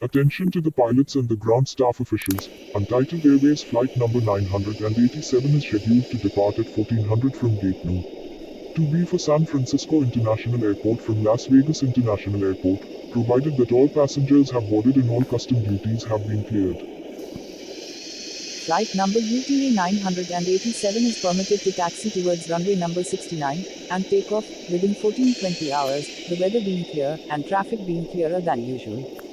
Attention to the pilots and the ground staff officials. Untitled Airways flight number 987 is scheduled to depart at 1400 from Gate No. 2B for San Francisco International Airport from Las Vegas International Airport, provided that all passengers have boarded and all custom duties have been cleared. Flight number UTA 987 is permitted to taxi towards runway number 69 and take off within 14-20 hours, the weather being clear and traffic being clearer than usual.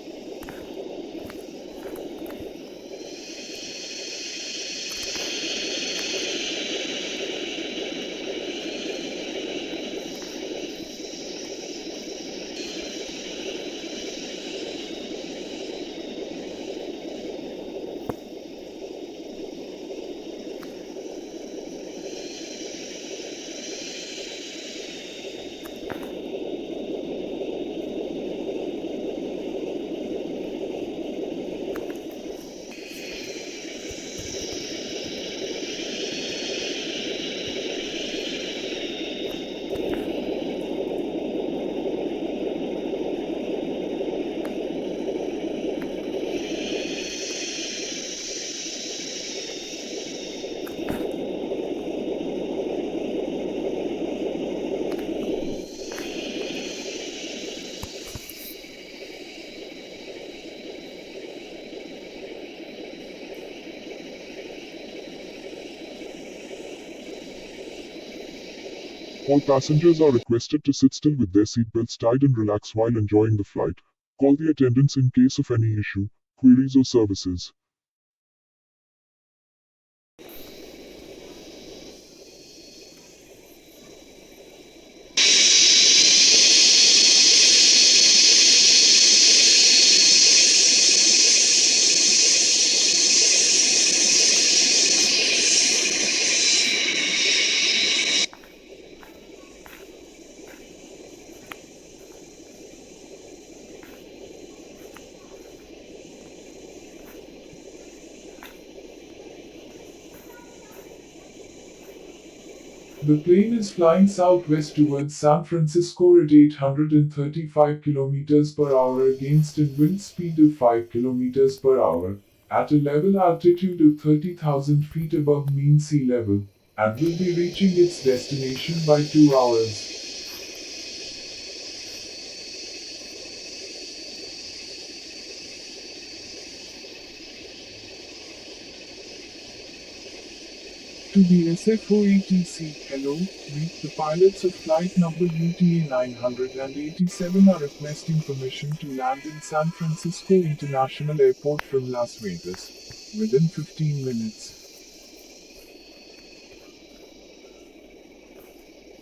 All passengers are requested to sit still with their seatbelts tied and relax while enjoying the flight. Call the attendants in case of any issue, queries or services. The plane is flying southwest towards San Francisco at 835 km per hour against a wind speed of 5 km per hour, at a level altitude of 30,000 feet above mean sea level, and will be reaching its destination by 2 hours. To the SFOATC, hello, the pilots of flight number UTA 987 are requesting permission to land in San Francisco International Airport from Las Vegas within 15 minutes.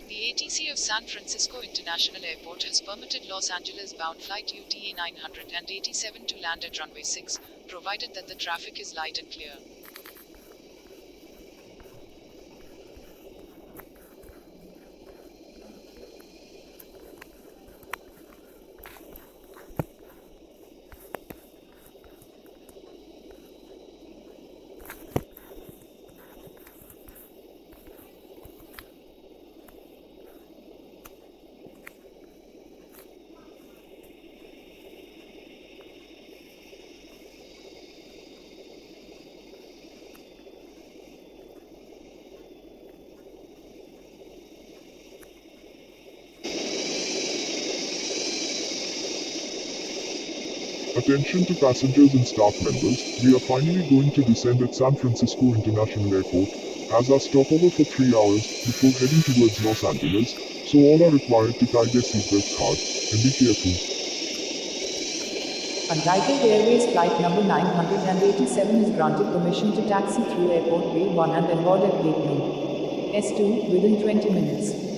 The ATC of San Francisco International Airport has permitted Los Angeles-bound flight UTA 987 to land at runway 6, provided that the traffic is light and clear. Attention to passengers and staff members, we are finally going to descend at San Francisco International Airport, as our stopover for 3 hours, before heading towards Los Angeles, so all are required to tie their seatbelts hard, and be careful. Untitled Airways flight number 987 is granted permission to taxi through Airport Bay 1 and board at Gate No. S2 within 20 minutes.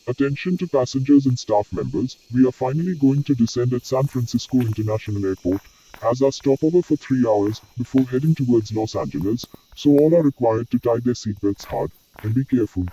Attention to passengers and staff members, we are finally going to descend at San Francisco International Airport as our stopover for 3 hours before heading towards Los Angeles, so all are required to tie their seatbelts hard and be careful.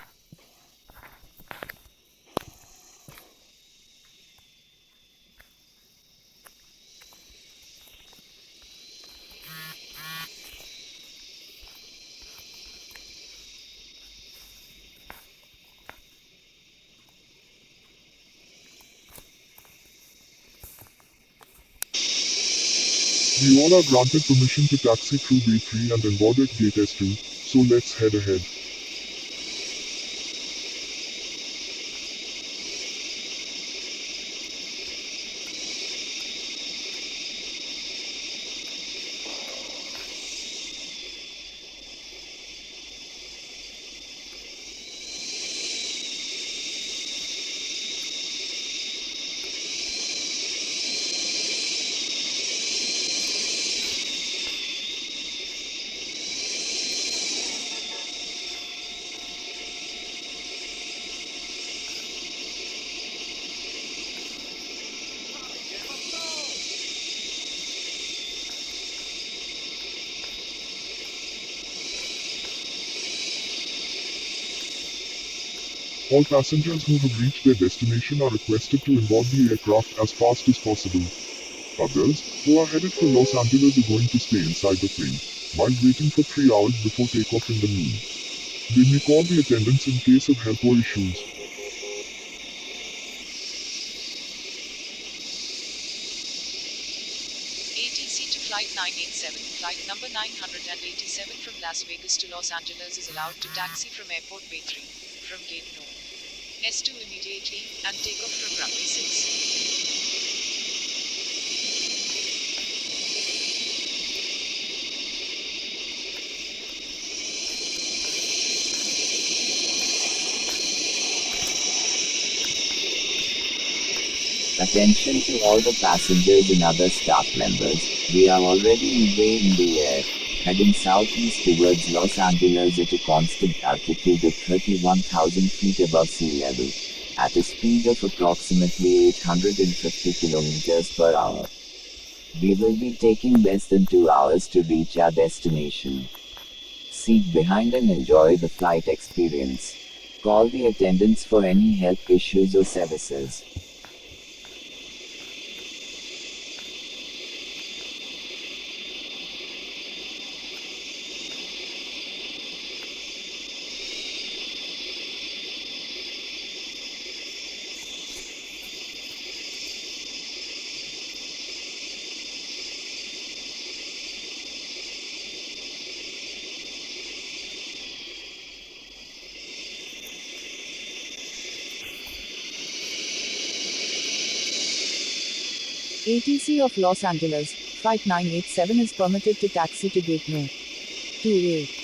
We all are granted permission to taxi through Gate 3 and then board at Gate S2, so let's head ahead. All passengers who have reached their destination are requested to onboard the aircraft as fast as possible. Others, who are headed for Los Angeles, are going to stay inside the plane, while waiting for 3 hours before takeoff in the noon. They may call the attendants in case of help or issues. ATC to Flight 987, Flight number 987 from Las Vegas to Los Angeles is allowed to taxi from Airport Bay 3, from Gate No. S2 immediately, and take off from runway 6. Attention to all the passengers and other staff members, we are already midway in the air, heading southeast towards Los Angeles at a constant altitude of 31,000 feet above sea level, at a speed of approximately 850 kilometers per hour. We will be taking less than 2 hours to reach our destination. Sit behind and enjoy the flight experience. Call the attendants for any help issues or services. ATC of Los Angeles, Flight 987 is permitted to taxi to Gate No. 2A.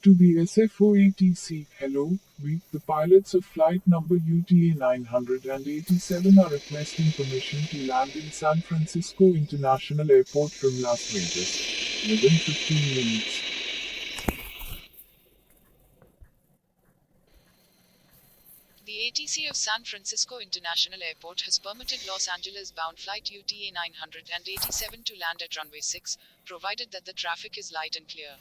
To the SFO ATC, hello, we, the pilots of flight number UTA 987 are requesting permission to land in San Francisco International Airport from Las Vegas, within 15 minutes. The ATC of San Francisco International Airport has permitted Los Angeles-bound flight UTA 987 to land at runway 6, provided that the traffic is light and clear.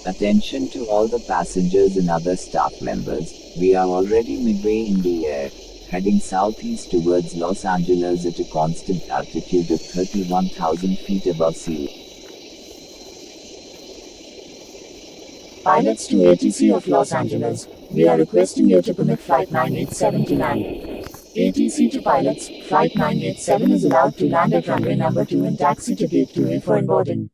Attention to all the passengers and other staff members, we are already midway in the air, heading southeast towards Los Angeles at a constant altitude of 31,000 feet above sea level. Pilots to ATC of Los Angeles, we are requesting you to permit Flight 987 to land. ATC to pilots, Flight 987 is allowed to land at runway number 2 and taxi to Gate 2A for inboarding.